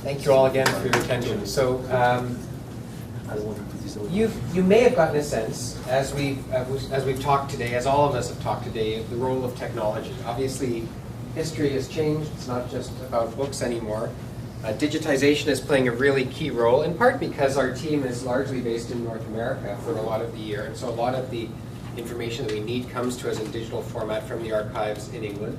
Thank you all again for your attention. So you may have gotten a sense, as we've talked today, as all of us have talked today, of the role of technology. Obviously, history has changed. It's not just about books anymore. Digitization is playing a really key role, in part because our team is largely based in North America for a lot of the year, and so a lot of the information that we need comes to us in digital format from the archives in England.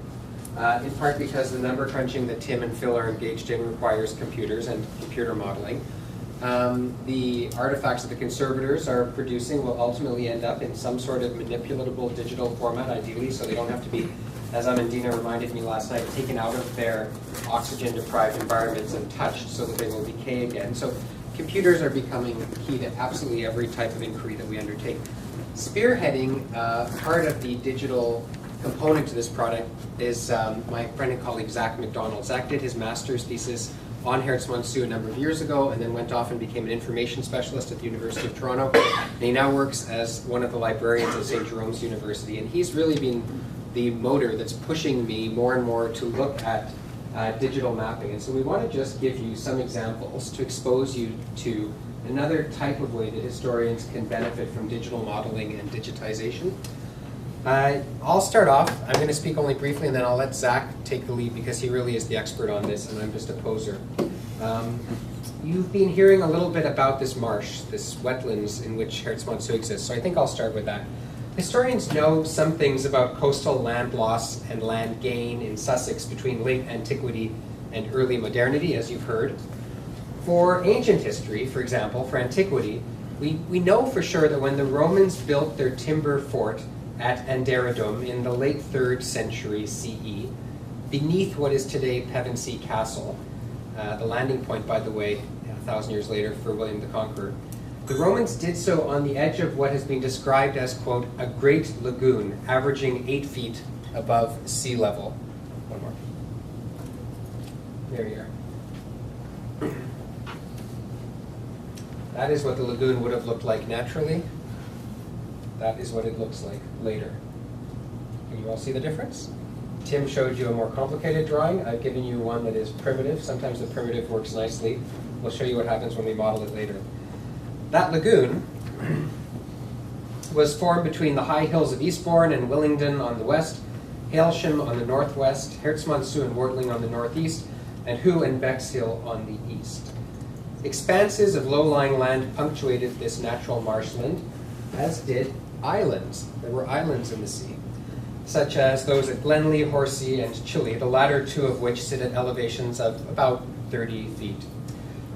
In part because the number crunching that Tim and Phil are engaged in requires computers and computer modeling. The artifacts that the conservators are producing will ultimately end up in some sort of manipulatable digital format, ideally, so they don't have to be, as Amandina reminded me last night, taken out of their oxygen-deprived environments and touched so that they will decay again. So computers are becoming key to absolutely every type of inquiry that we undertake. Spearheading part of the digital component to this product is my friend and colleague Zack MacDonald. Zack did his master's thesis on Herstmonceux a number of years ago and then went off and became an information specialist at the University of Toronto. And he now works as one of the librarians at St. Jerome's University, and he's really been the motor that's pushing me more and more to look at digital mapping. And so we want to just give you some examples to expose you to another type of way that historians can benefit from digital modeling and digitization. I'll start off. I'm going to speak only briefly, and then I'll let Zack take the lead because he really is the expert on this, and I'm just a poser. You've been hearing a little bit about this marsh, this wetlands in which Herstmonceux exists, so I think I'll start with that. Historians know some things about coastal land loss and land gain in Sussex between late antiquity and early modernity, as you've heard. For ancient history, for example, for antiquity, we know for sure that when the Romans built their timber fort at Anderidum in the late 3rd century CE, beneath what is today Pevensey Castle, the landing point, by the way, 1,000 years later for William the Conqueror. The Romans did so on the edge of what has been described as, quote, a great lagoon, averaging 8 feet above sea level. One more. There you are. That is what the lagoon would have looked like naturally. That is what it looks like later. Can you all see the difference? Tim showed you a more complicated drawing. I've given you one that is primitive. Sometimes the primitive works nicely. We'll show you what happens when we model it later. That lagoon was formed between the high hills of Eastbourne and Willingdon on the west, Hailsham on the northwest, Herstmonceux and Wartling on the northeast, and Hoo and Bexhill on the east. Expanses of low-lying land punctuated this natural marshland, as did islands. There were islands in the sea, such as those at Glenley, Horsey, and Chile, the latter two of which sit at elevations of about 30 feet.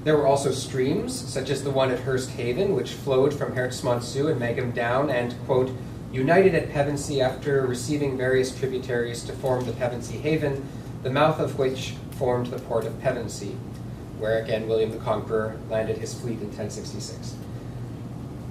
There were also streams, such as the one at Hurst Haven, which flowed from Herstmonceux and Megham down and, quote, united at Pevensey after receiving various tributaries to form the Pevensey Haven, the mouth of which formed the port of Pevensey, where again William the Conqueror landed his fleet in 1066.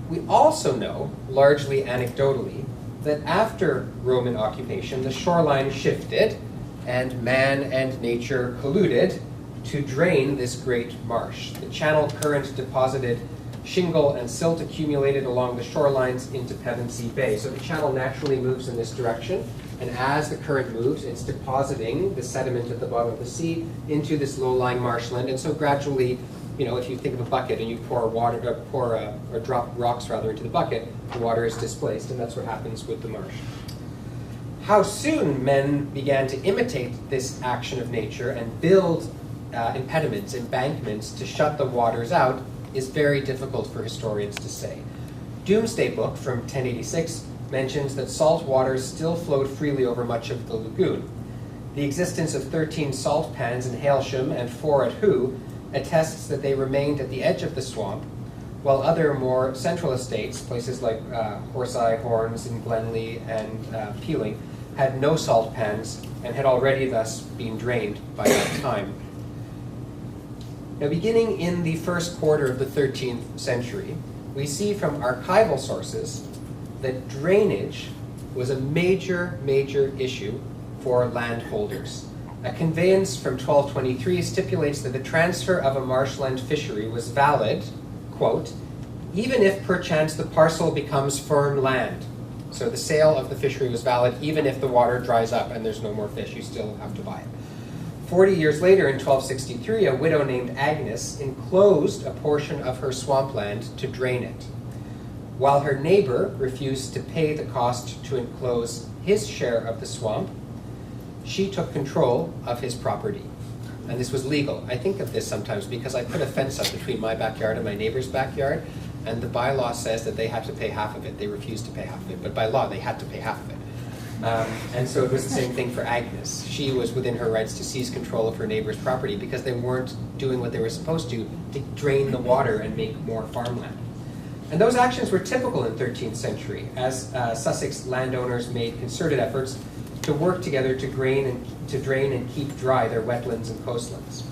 We also know, largely anecdotally, that after Roman occupation, the shoreline shifted and man and nature colluded to drain this great marsh. The channel current deposited shingle and silt accumulated along the shorelines into Pevensey Bay. So the channel naturally moves in this direction, and as the current moves, it's depositing the sediment at the bottom of the sea into this low-lying marshland, and so gradually, you know, if you think of a bucket and you pour water, or drop rocks rather into the bucket, the water is displaced, and that's what happens with the marsh. How soon men began to imitate this action of nature and build impediments, embankments to shut the waters out is very difficult for historians to say. Domesday Book from 1086 mentions that salt waters still flowed freely over much of the lagoon. The existence of 13 salt pans in Hailsham and 4 at Hoo attests that they remained at the edge of the swamp, while other more central estates, places like Horsey, Horns, and Glenley, and Peeling, had no salt pans and had already thus been drained by that time. Now, beginning in the first quarter of the 13th century, we see from archival sources that drainage was a major issue for landholders. A conveyance from 1223 stipulates that the transfer of a marshland fishery was valid, quote, even if perchance the parcel becomes firm land. So the sale of the fishery was valid even if the water dries up and there's no more fish, you still have to buy it. 40 years later, in 1263, a widow named Agnes enclosed a portion of her swampland to drain it. While her neighbor refused to pay the cost to enclose his share of the swamp, she took control of his property. And this was legal. I think of this sometimes because I put a fence up between my backyard and my neighbor's backyard, and the bylaw says that they have to pay half of it. They refused to pay half of it, but by law they had to pay half of it. And so it was the same thing for Agnes. She was within her rights to seize control of her neighbor's property because they weren't doing what they were supposed to drain the water and make more farmland. And those actions were typical in the 13th century, as Sussex landowners made concerted efforts to work together to drain and keep dry their wetlands and coastlands.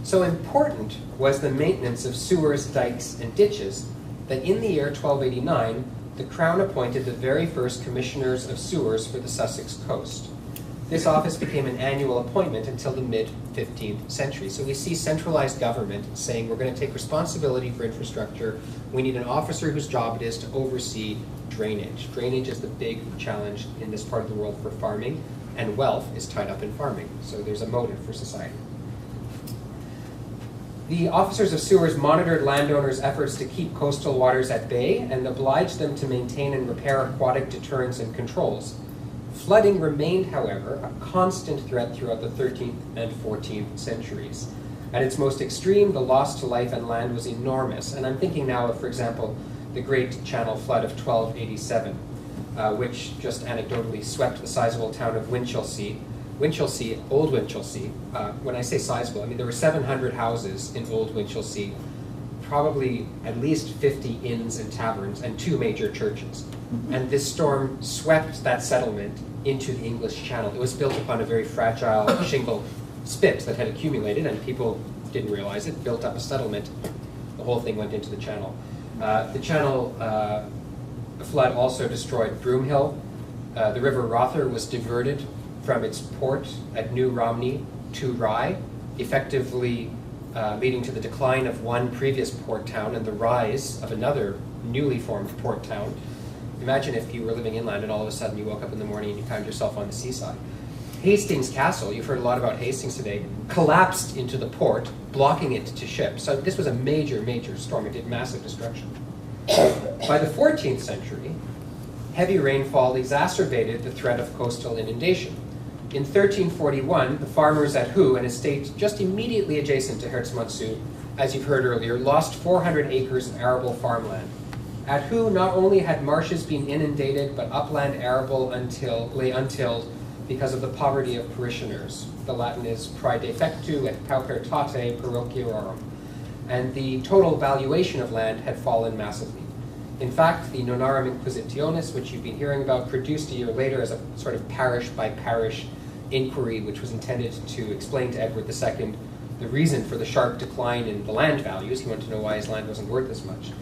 So important was the maintenance of sewers, dikes, and ditches that in the year 1289, the Crown appointed the very first commissioners of sewers for the Sussex coast. This office became an annual appointment until the mid-15th century. So we see centralized government saying we're going to take responsibility for infrastructure. We need an officer whose job it is to oversee drainage. Drainage is the big challenge in this part of the world for farming, and wealth is tied up in farming. So there's a motive for society. The officers of sewers monitored landowners' efforts to keep coastal waters at bay and obliged them to maintain and repair aquatic deterrents and controls. Flooding remained, however, a constant threat throughout the 13th and 14th centuries. At its most extreme, the loss to life and land was enormous. And I'm thinking now of, for example, the Great Channel Flood of 1287, which just anecdotally swept the sizable town of Winchelsea. Old Winchelsea. When I say sizable, I mean there were 700 houses in Old Winchelsea, probably at least 50 inns and taverns, and 2 major churches. And this storm swept that settlement into the English Channel. It was built upon a very fragile shingle spit that had accumulated, and people didn't realize it, built up a settlement. The whole thing went into the channel. The channel flood also destroyed Broomhill. The River Rother was diverted from its port at New Romney to Rye, effectively leading to the decline of one previous port town and the rise of another newly formed port town. Imagine if you were living inland and all of a sudden you woke up in the morning and you found yourself on the seaside. Hastings Castle, you've heard a lot about Hastings today, collapsed into the port, blocking it to ships. So this was a major, major storm. It did massive destruction. By the 14th century, heavy rainfall exacerbated the threat of coastal inundation. In 1341, the farmers at Hoo, an estate just immediately adjacent to Herstmonceux, as you've heard earlier, lost 400 acres of arable farmland. At Hoo, not only had marshes been inundated, but upland arable lay untilled because of the poverty of parishioners. The Latin is praedefectu et paupertate parochiarum, and the total valuation of land had fallen massively. In fact, the Nonarum Inquisitionis, which you've been hearing about, produced a year later as a sort of parish-by-parish inquiry, which was intended to explain to Edward II the reason for the sharp decline in the land values. He wanted to know why his land wasn't worth as much.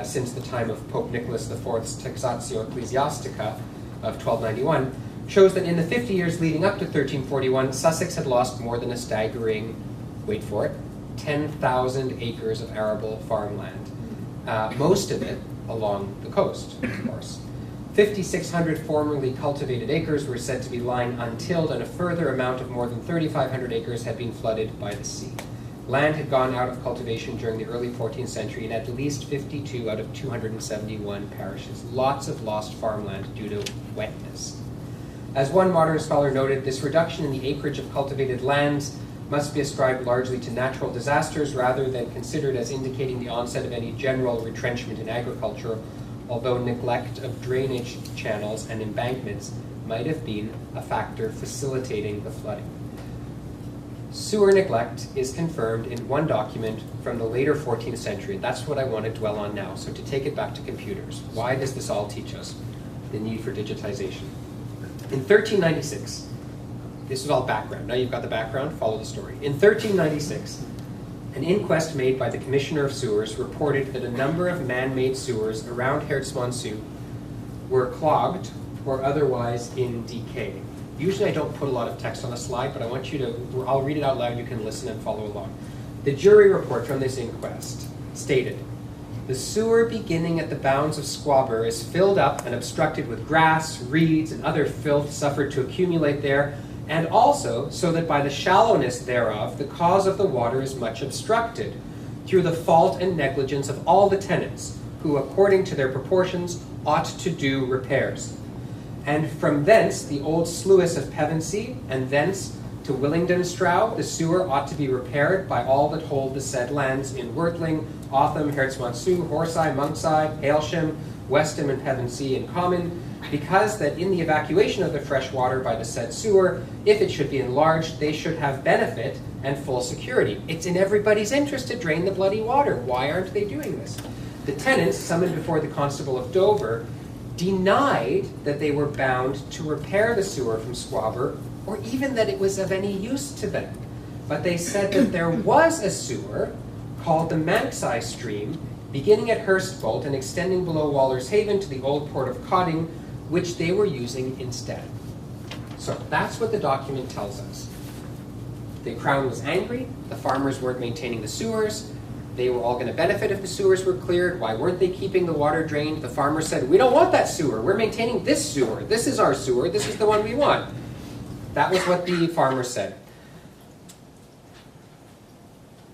Since the time of Pope Nicholas IV's Taxatio Ecclesiastica of 1291, shows that in the 50 years leading up to 1341, Sussex had lost more than a staggering, wait for it, 10,000 acres of arable farmland. Most of it along the coast, of course. 5,600 formerly cultivated acres were said to be lying untilled, and a further amount of more than 3,500 acres had been flooded by the sea. Land had gone out of cultivation during the early 14th century in at least 52 out of 271 parishes. Lots of lost farmland due to wetness. As one modern scholar noted, this reduction in the acreage of cultivated lands must be ascribed largely to natural disasters rather than considered as indicating the onset of any general retrenchment in agriculture, although neglect of drainage channels and embankments might have been a factor facilitating the flooding. Sewer neglect is confirmed in one document from the later 14th century. That's what I want to dwell on now. So to take it back to computers, why does this all teach us? The need for digitization. In 1396, this is all background. Now you've got the background, follow the story. In 1396, an inquest made by the Commissioner of Sewers reported that a number of man-made sewers around Herstmonceux were clogged or otherwise in decay. Usually I don't put a lot of text on a slide, but I want you to, I'll read it out loud, you can listen and follow along. The jury report from this inquest stated, the sewer beginning at the bounds of Squaber is filled up and obstructed with grass, reeds, and other filth suffered to accumulate there, and also so that by the shallowness thereof the cause of the water is much obstructed, through the fault and negligence of all the tenants, who according to their proportions ought to do repairs. And from thence the old sluice of Pevensey, and thence to Willingdon-Stroud, the sewer ought to be repaired by all that hold the said lands in Wortling, Augham, Herstmonceux, Horseye, Monkside, Hailsham, Westham, and Pevensey in common, because that in the evacuation of the fresh water by the said sewer, if it should be enlarged, they should have benefit and full security. It's in everybody's interest to drain the bloody water. Why aren't they doing this? The tenants, summoned before the Constable of Dover, denied that they were bound to repair the sewer from Squaber, or even that it was of any use to them. But they said that there was a sewer called the Manxai Stream, beginning at Hurstbolt and extending below Waller's Haven to the old port of Cotting, which they were using instead. So that's what the document tells us. The Crown was angry, the farmers weren't maintaining the sewers, they were all going to benefit if the sewers were cleared. Why weren't they keeping the water drained? The farmers said, we don't want that sewer, we're maintaining this sewer. This is our sewer, this is the one we want. That was what the farmers said.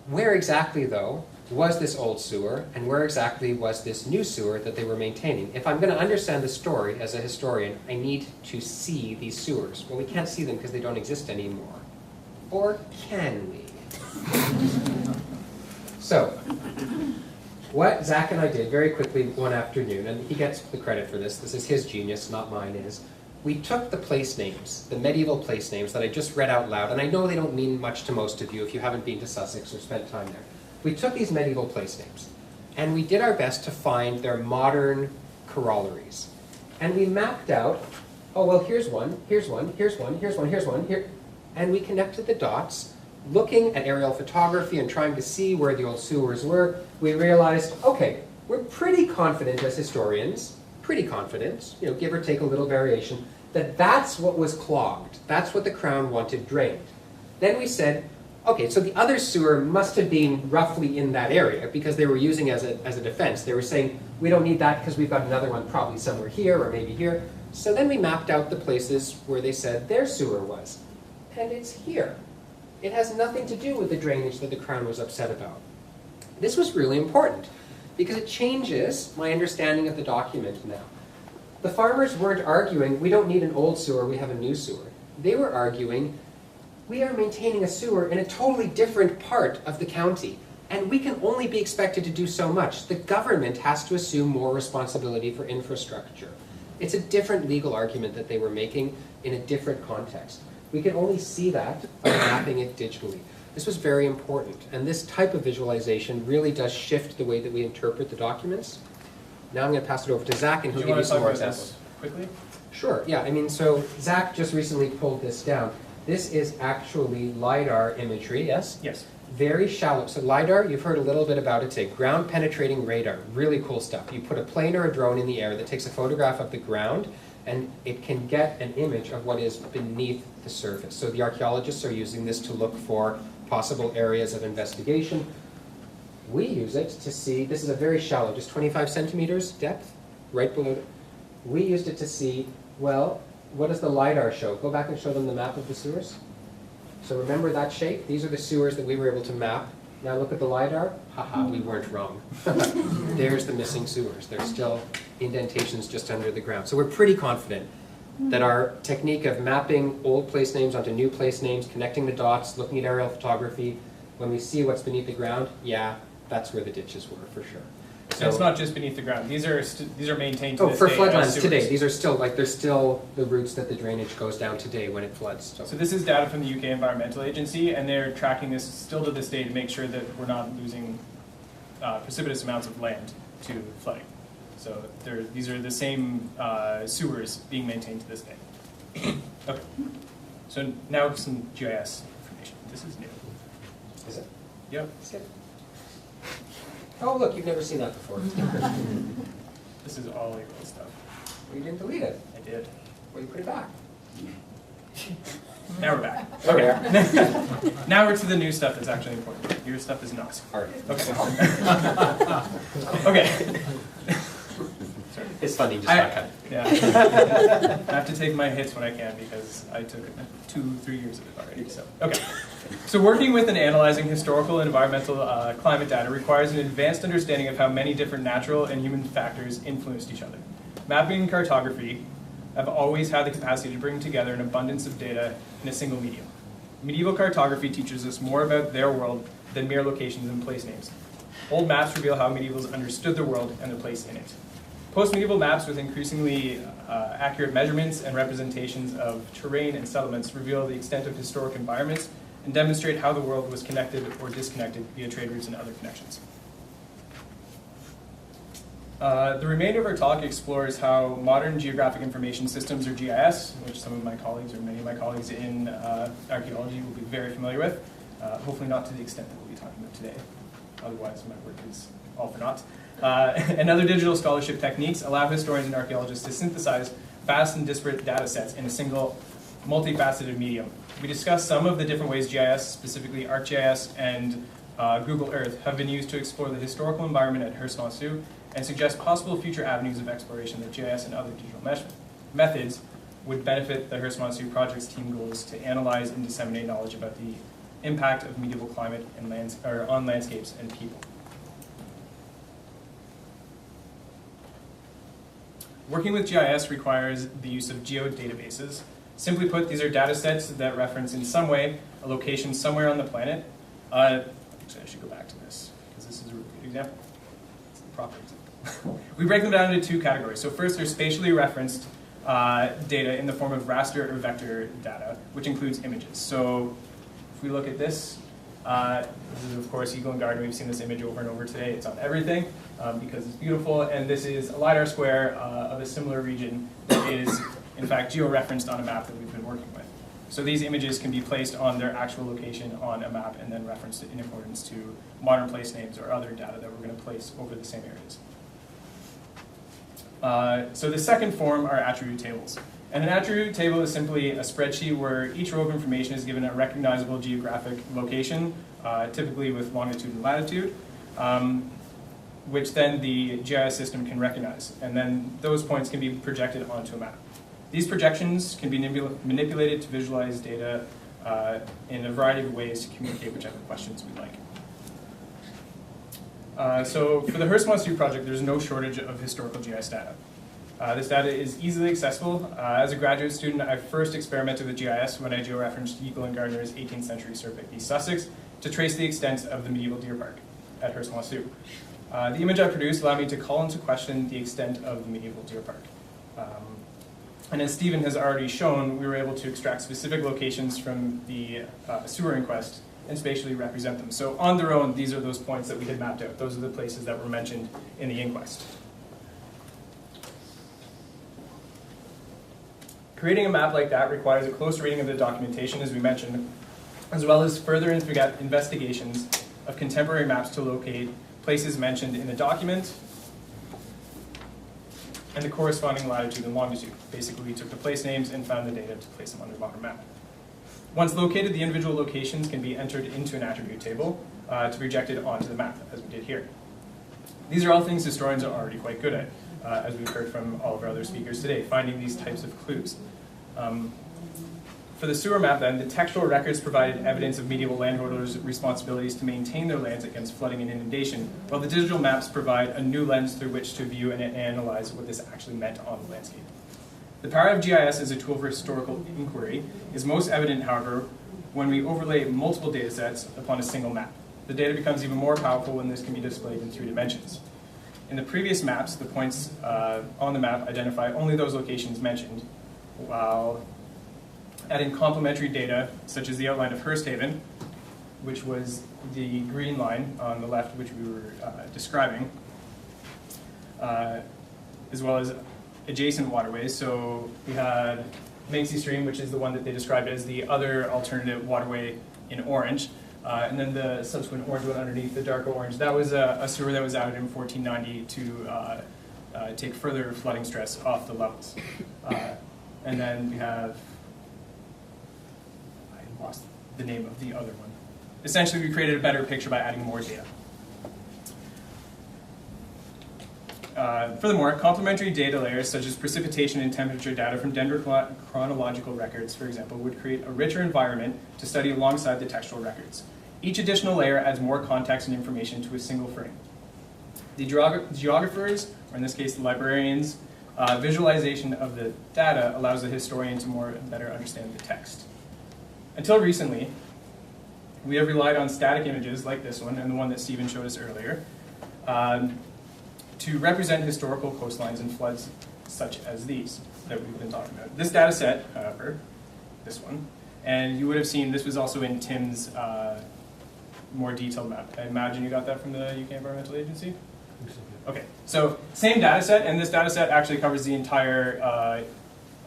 Where exactly, though, was this old sewer, and where exactly was this new sewer that they were maintaining? If I'm going to understand the story as a historian, I need to see these sewers. Well, we can't see them because they don't exist anymore. Or can we? So, what Zack and I did very quickly one afternoon, and he gets the credit for this is his genius, not mine, is we took the place names, the medieval place names that I just read out loud, and I know they don't mean much to most of you if you haven't been to Sussex or spent time there. We took these medieval place names, and we did our best to find their modern corollaries. And we mapped out, oh, well, here's one, here's one, here's one, here's one, here's one, here, and we connected the dots, looking at aerial photography and trying to see where the old sewers were. We realized, okay, we're pretty confident as historians, pretty confident, give or take a little variation, that that's what was clogged. That's what the Crown wanted drained. Then we said, okay, so the other sewer must have been roughly in that area because they were using it as a defense. They were saying, we don't need that because we've got another one probably somewhere here or maybe here. So then we mapped out the places where they said their sewer was. And it's here. It has nothing to do with the drainage that the Crown was upset about. This was really important because it changes my understanding of the document now. The farmers weren't arguing, we don't need an old sewer, we have a new sewer. They were arguing, we are maintaining a sewer in a totally different part of the county, and we can only be expected to do so much. The government has to assume more responsibility for infrastructure. It's a different legal argument that they were making in a different context. We can only see that by mapping it digitally. This was very important, and this type of visualization really does shift the way that we interpret the documents. Now I'm going to pass it over to Zack, and he'll give you some more examples. Quickly? Sure, yeah, so Zack just recently pulled this down. This is actually LiDAR imagery, yes? Yes. Very shallow. So LiDAR, you've heard a little bit about it. It's a ground penetrating radar. Really cool stuff. You put a plane or a drone in the air that takes a photograph of the ground, and it can get an image of what is beneath the surface. So the archaeologists are using this to look for possible areas of investigation. We use it to see, this is a very shallow, just 25 centimeters depth, right below it. We used it to see, well, what does the LiDAR show? Go back and show them the map of the sewers. So remember that shape? These are the sewers that we were able to map. Now look at the LiDAR. Haha, we weren't wrong. There's the missing sewers. There's still indentations just under the ground. So we're pretty confident that our technique of mapping old place names onto new place names, connecting the dots, looking at aerial photography, when we see what's beneath the ground, yeah, that's where the ditches were for sure. So it's not just beneath the ground. These are maintained to this for day floodlands as today. These are still there's still the routes that the drainage goes down today when it floods. So this is data from the UK Environmental Agency, and they're tracking this still to this day to make sure that we're not losing precipitous amounts of land to flooding. So these are the same sewers being maintained to this day. Okay. So now some GIS information. This is new. Is it? Yep. Is it? Oh, look, you've never seen that before. This is all your old stuff. Well, you didn't delete it. I did. Well, you put it back. Now we're back. Okay. Now we're to the new stuff that's actually important. Your stuff is not. All right. Okay. Okay. Sorry. It's funny, just not cutting. Yeah. I have to take my hits when I can because I took 2-3 years of it already. So okay. So working with and analyzing historical and environmental climate data requires an advanced understanding of how many different natural and human factors influenced each other. Mapping and cartography have always had the capacity to bring together an abundance of data in a single medium. Medieval cartography teaches us more about their world than mere locations and place names. Old maps reveal how medievals understood the world and their place in it. Post-medieval maps with increasingly accurate measurements and representations of terrain and settlements reveal the extent of historic environments and demonstrate how the world was connected or disconnected via trade routes and other connections. The remainder of our talk explores how modern geographic information systems, or GIS, which some of my colleagues or many of my colleagues in archaeology will be very familiar with, hopefully not to the extent that we'll be talking about today. Otherwise, my work is all for naught. And other digital scholarship techniques allow historians and archaeologists to synthesize vast and disparate data sets in a single, multifaceted medium. We discussed some of the different ways GIS, specifically ArcGIS and Google Earth, have been used to explore the historical environment at Herstmonceux and suggest possible future avenues of exploration that GIS and other digital methods would benefit the Herstmonceux project's team goals to analyze and disseminate knowledge about the impact of medieval climate and on landscapes and people. Working with GIS requires the use of geodatabases. Simply put, these are data sets that reference in some way a location somewhere on the planet. Actually, I should go back to this because this is a really good example. It's the proper example. We break them down into two categories. So first, there's spatially referenced data in the form of raster or vector data, which includes images. So if we look at this, this is of course Eagle and Garden. We've seen this image over and over today. It's on everything because it's beautiful. And this is a LiDAR square of a similar region that is in fact geo-referenced on a map that we've been working with. So these images can be placed on their actual location on a map and then referenced in accordance to modern place names or other data that we're going to place over the same areas. So the second form are attribute tables. And an attribute table is simply a spreadsheet where each row of information is given a recognizable geographic location, typically with longitude and latitude, which then the GIS system can recognize. And then those points can be projected onto a map. These projections can be manipulated to visualize data in a variety of ways to communicate whichever questions we'd like. So for the Herstmonceux project, there's no shortage of historical GIS data. This data is easily accessible. As a graduate student, I first experimented with GIS when I georeferenced Eagle and Gardner's 18th century survey of East Sussex to trace the extent of the medieval deer park at Herstmonceux. The image I produced allowed me to call into question the extent of the medieval deer park. And as Stephen has already shown, we were able to extract specific locations from the sewer inquest and spatially represent them. So on their own, these are those points that we had mapped out. Those are the places that were mentioned in the inquest. Creating a map like that requires a close reading of the documentation, as we mentioned, as well as further investigations of contemporary maps to locate places mentioned in the document and the corresponding latitude and longitude. Basically, we took the place names and found the data to place them on the modern map. Once located, the individual locations can be entered into an attribute table to be projected onto the map, as we did here. These are all things historians are already quite good at, as we've heard from all of our other speakers today, finding these types of clues. For the sewer map, then, the textual records provided evidence of medieval landholders' responsibilities to maintain their lands against flooding and inundation, while the digital maps provide a new lens through which to view and analyze what this actually meant on the landscape. The power of GIS as a tool for historical inquiry is most evident, however, when we overlay multiple data sets upon a single map. The data becomes even more powerful when this can be displayed in 3 dimensions. In the previous maps, the points on the map identify only those locations mentioned, while adding complementary data, such as the outline of Hersthaven, which was the green line on the left, which we were describing, as well as adjacent waterways. So we had Pevensey Stream, which is the one that they described as the other alternative waterway in orange, and then the subsequent orange one underneath, the darker orange. That was a sewer that was added in 1490 to take further flooding stress off the levels. And then we have, I lost the name of the other one. Essentially, we created a better picture by adding more data. Furthermore, complementary data layers such as precipitation and temperature data from dendrochronological records, for example, would create a richer environment to study alongside the textual records. Each additional layer adds more context and information to a single frame. The geographers, or in this case the librarians, visualization of the data allows the historian to better understand the text. Until recently, we have relied on static images like this one and the one that Stephen showed us earlier to represent historical coastlines and floods such as these that we've been talking about. This data set, however, this one, and you would have seen this was also in Tim's more detailed map. I imagine you got that from the UK Environmental Agency? Okay, so same data set, and this data set actually covers the entire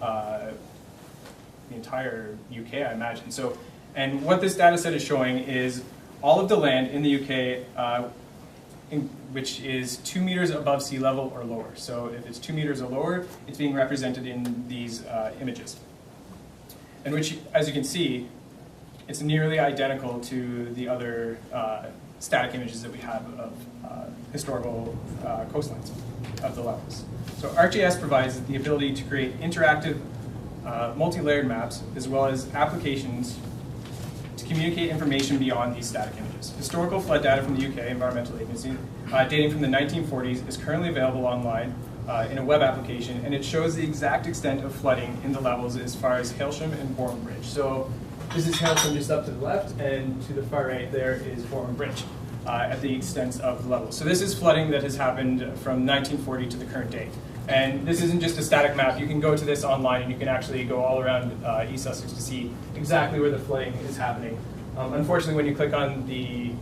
UK, I imagine. So, and what this data set is showing is all of the land in the UK, which is 2 meters above sea level or lower. So if it's 2 meters or lower, it's being represented in these images. And which, as you can see, it's nearly identical to the other static images that we have of historical coastlines of the levels. So ArcGIS provides the ability to create interactive, multi-layered maps, as well as applications to communicate information beyond these static images. Historical flood data from the UK Environmental Agency, dating from the 1940s, is currently available online in a web application, and it shows the exact extent of flooding in the levels as far as Hailsham and Boreham Bridge. So this is Hailsham just up to the left, and to the far right there is Boreham Bridge at the extent of the levels. So this is flooding that has happened from 1940 to the current day. And this isn't just a static map. You can go to this online and you can actually go all around East Sussex to see exactly where the flooding is happening. Unfortunately, when you click on the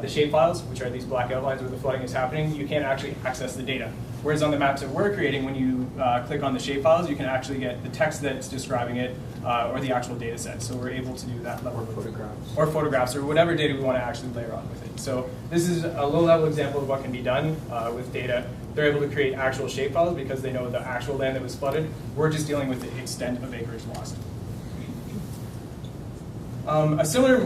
shapefiles, which are these black outlines where the flooding is happening, you can't actually access the data. Whereas on the maps that we're creating, when you click on the shapefiles, you can actually get the text that's describing it or the actual data set. So we're able to do that level of photographs. Or photographs, or whatever data we want to actually layer on with it. So this is a low-level example of what can be done with data. They're able to create actual shapefiles because they know the actual land that was flooded. We're just dealing with the extent of acreage lost. A similar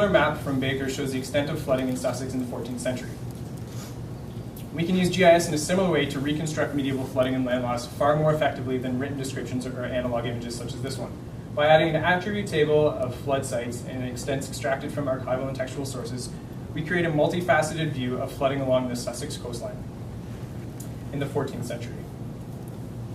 map from Baker shows the extent of flooding in Sussex in the 14th century. We can use GIS in a similar way to reconstruct medieval flooding and land loss far more effectively than written descriptions or analog images such as this one. By adding an attribute table of flood sites and extents extracted from archival and textual sources, we create a multifaceted view of flooding along the Sussex coastline in the 14th century.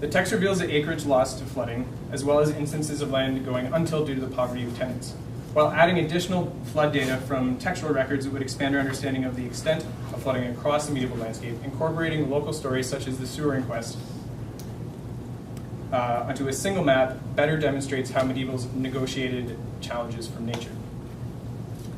The text reveals the acreage lost to flooding, as well as instances of land going untilled due to the poverty of tenants. While adding additional flood data from textual records, it would expand our understanding of the extent of flooding across the medieval landscape, incorporating local stories such as the sewer inquest onto a single map better demonstrates how medievals negotiated challenges from nature.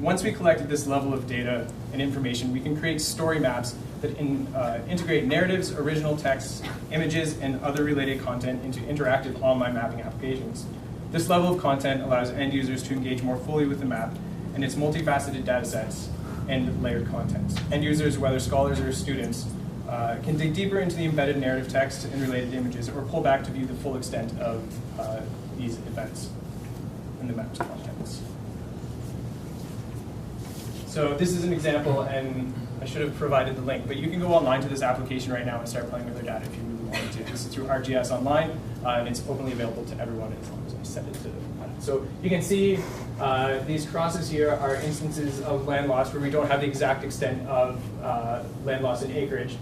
Once we collected this level of data and information, we can create story maps that integrate narratives, original texts, images, and other related content into interactive online mapping applications. This level of content allows end users to engage more fully with the map and its multifaceted data sets and layered content. End users, whether scholars or students, can dig deeper into the embedded narrative text and related images, or pull back to view the full extent of these events in the map's contents. So this is an example, and I should have provided the link, but you can go online to this application right now and start playing with their data if you really wanted to. This is through ArcGIS Online, and it's openly available to everyone as long as I set it to them. So you can see these crosses here are instances of land loss where we don't have the exact extent of land loss in acreage.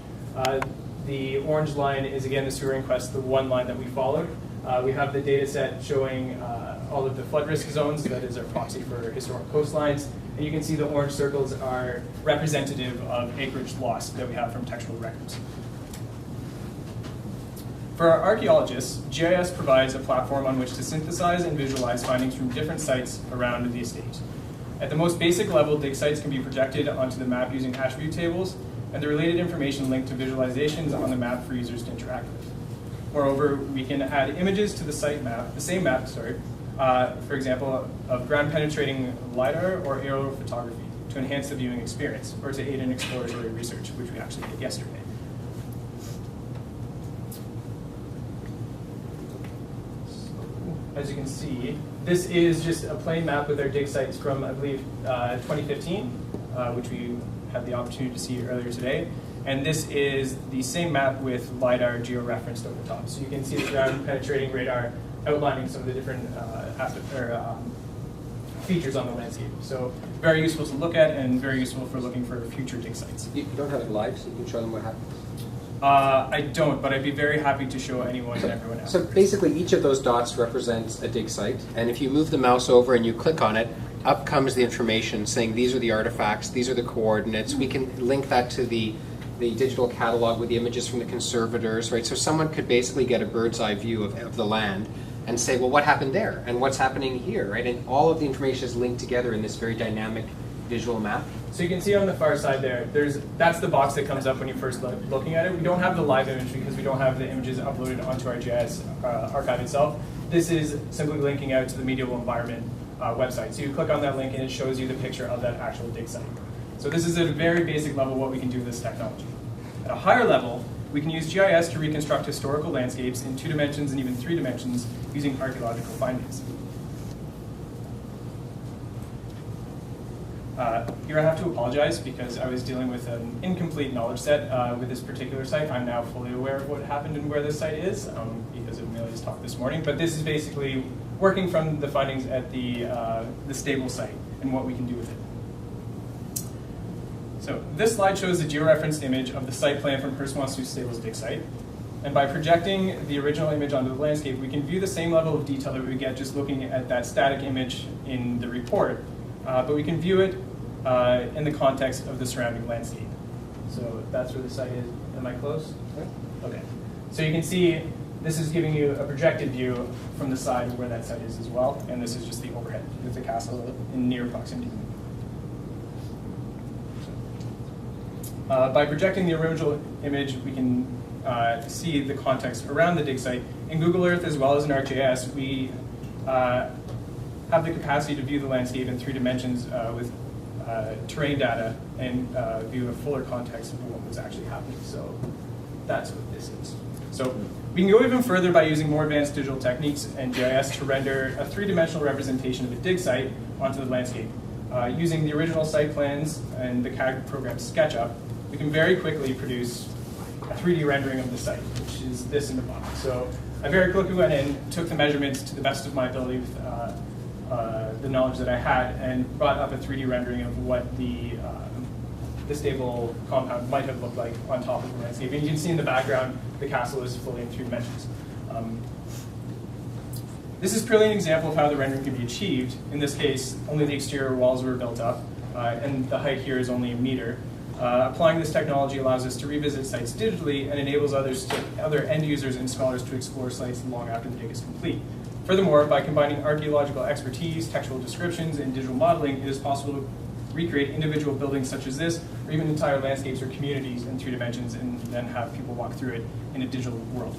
The orange line is, again, the sewer inquest, the one line that we followed. We have the data set showing all of the flood risk zones, that is our proxy for historic coastlines. And you can see the orange circles are representative of acreage loss that we have from textual records. For our archaeologists, GIS provides a platform on which to synthesize and visualize findings from different sites around the estate. At the most basic level, dig sites can be projected onto the map using attribute tables, and the related information linked to visualizations on the map for users to interact with. Moreover, we can add images to the same map, for example, of ground-penetrating LiDAR or aerial photography to enhance the viewing experience, or to aid in exploratory research, which we actually did yesterday. As you can see, this is just a plain map with our dig sites from, I believe, 2015, which we had the opportunity to see earlier today. And this is the same map with LiDAR georeferenced over the top. So you can see the ground penetrating radar outlining some of the different features on the landscape. So very useful to look at and very useful for looking for future dig sites. You don't have it live, so you can show them what happens? I don't, but I'd be very happy to show anyone and everyone else. So basically each of those dots represents a dig site, and if you move the mouse over and you click on it, up comes the information saying these are the artifacts, these are the coordinates. We can link that to the digital catalog with the images from the conservators, right? So someone could basically get a bird's eye view of the land and say, well, what happened there? And what's happening here, right? And all of the information is linked together in this very dynamic visual map. So you can see on the far side there, that's the box that comes up when you first looking at it. We don't have the live image because we don't have the images uploaded onto our GIS archive itself. This is simply linking out to the Medial Environment website. So you click on that link and it shows you the picture of that actual dig site. So this is at a very basic level what we can do with this technology. At a higher level, we can use GIS to reconstruct historical landscapes in 2 dimensions and even 3 dimensions using archaeological findings. Here I have to apologize because I was dealing with an incomplete knowledge set with this particular site. I'm now fully aware of what happened and where this site is because of Amelia's talk this morning. But this is basically working from the findings at the stable site and what we can do with it. So this slide shows a georeferenced image of the site plan from Herstmonceux Stables dig site. And by projecting the original image onto the landscape, we can view the same level of detail that we get just looking at that static image in the report. But we can view it in the context of the surrounding landscape. So that's where the site is. Am I close? Okay. So you can see this is giving you a projected view from the side of where that site is as well. And this is just the overhead with the castle in near proximity. By projecting the original image, we can see the context around the dig site. In Google Earth as well as in ArcGIS, we have the capacity to view the landscape in 3 dimensions with terrain data and view a fuller context of what was actually happening. So that's what this is. So we can go even further by using more advanced digital techniques and GIS to render a 3-dimensional representation of a dig site onto the landscape. Using the original site plans and the CAD program SketchUp, we can very quickly produce a 3D rendering of the site, which is this in the box. So I very quickly went in, took the measurements to the best of my ability with the knowledge that I had, and brought up a 3D rendering of what the stable compound might have looked like on top of the landscape. And you can see in the background, the castle is fully in 3 dimensions. This is purely an example of how the rendering can be achieved. In this case, only the exterior walls were built up, and the height here is only a meter. Applying this technology allows us to revisit sites digitally and enables other end users and scholars to explore sites long after the dig is complete. Furthermore, by combining archaeological expertise, textual descriptions, and digital modeling, it is possible to recreate individual buildings such as this, or even entire landscapes or communities in 3 dimensions, and then have people walk through it in a digital world.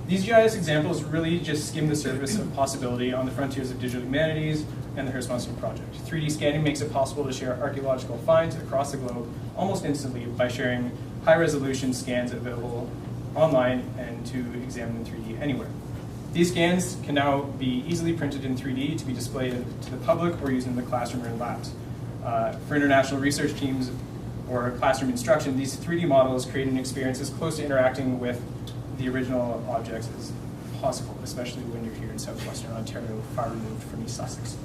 These GIS examples really just skim the surface of possibility on the frontiers of digital humanities and the Herstmonceux project. 3D scanning makes it possible to share archaeological finds across the globe almost instantly by sharing high-resolution scans available online and to examine in 3D anywhere. These scans can now be easily printed in 3D to be displayed to the public or used in the classroom or in labs. For international research teams or classroom instruction, these 3D models create an experience as close to interacting with the original objects as possible, especially when you're here in southwestern Ontario, far removed from East Sussex.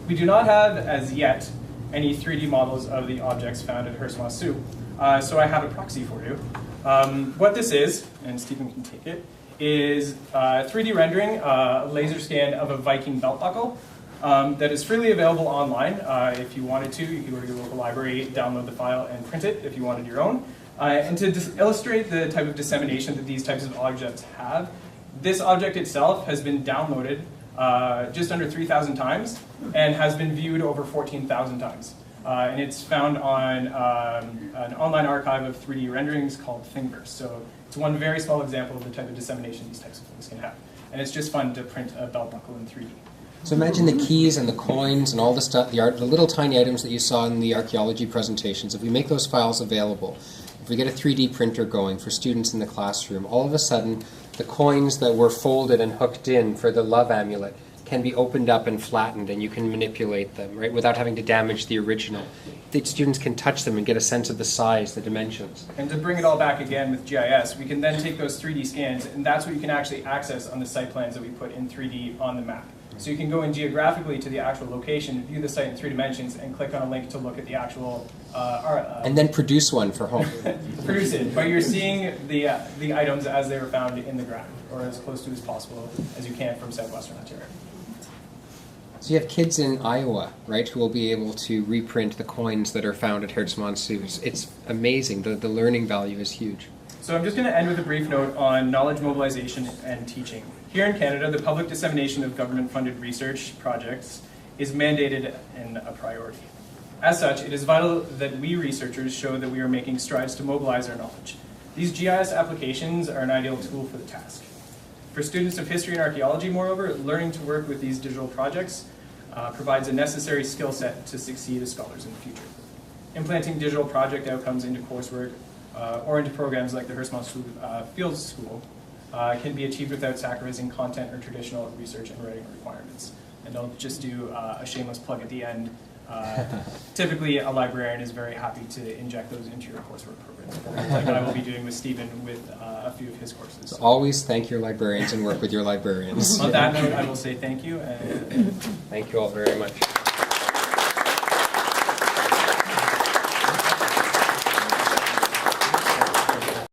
We do not have, as yet, any 3D models of the objects found at Herstmonceux, so I have a proxy for you. What this is, and Stephen can take it, is 3D rendering, a laser scan of a Viking belt buckle that is freely available online. If you wanted to, you could go to your local library, download the file, and print it if you wanted your own. And to illustrate the type of dissemination that these types of objects have, this object itself has been downloaded just under 3,000 times and has been viewed over 14,000 times. And it's found on an online archive of 3D renderings called Thingiverse. So it's one very small example of the type of dissemination these types of things can have. And it's just fun to print a belt buckle in 3D. So imagine the keys and the coins and all the stuff, the little tiny items that you saw in the archaeology presentations. If we make those files available, if we get a 3D printer going for students in the classroom, all of a sudden the coins that were folded and hooked in for the love amulet can be opened up and flattened, and you can manipulate them, right, without having to damage the original. The students can touch them and get a sense of the size, the dimensions. And to bring it all back again with GIS, we can then take those 3D scans, and that's what you can actually access on the site plans that we put in 3D on the map. So you can go in geographically to the actual location, view the site in 3 dimensions, and click on a link to look at the actual... and then produce one for home. Produce it, but you're seeing the items as they were found in the ground, or as close to as possible as you can from southwestern Ontario. So you have kids in Iowa, right, who will be able to reprint the coins that are found at Herstmonceux. It's amazing. The learning value is huge. So I'm just going to end with a brief note on knowledge mobilization and teaching. Here in Canada, the public dissemination of government-funded research projects is mandated and a priority. As such, it is vital that we researchers show that we are making strides to mobilize our knowledge. These GIS applications are an ideal tool for the task. For students of history and archaeology, moreover, learning to work with these digital projects provides a necessary skill set to succeed as scholars in the future. Implanting digital project outcomes into coursework or into programs like the Herstmonceux Field School can be achieved without sacrificing content or traditional research and writing requirements. And I'll just do a shameless plug at the end. Typically, a librarian is very happy to inject those into your coursework programs, like I will be doing with Stephen with a few of his courses. So always thank your librarians and work with your librarians. On that note, I will say thank you. And thank you all very much.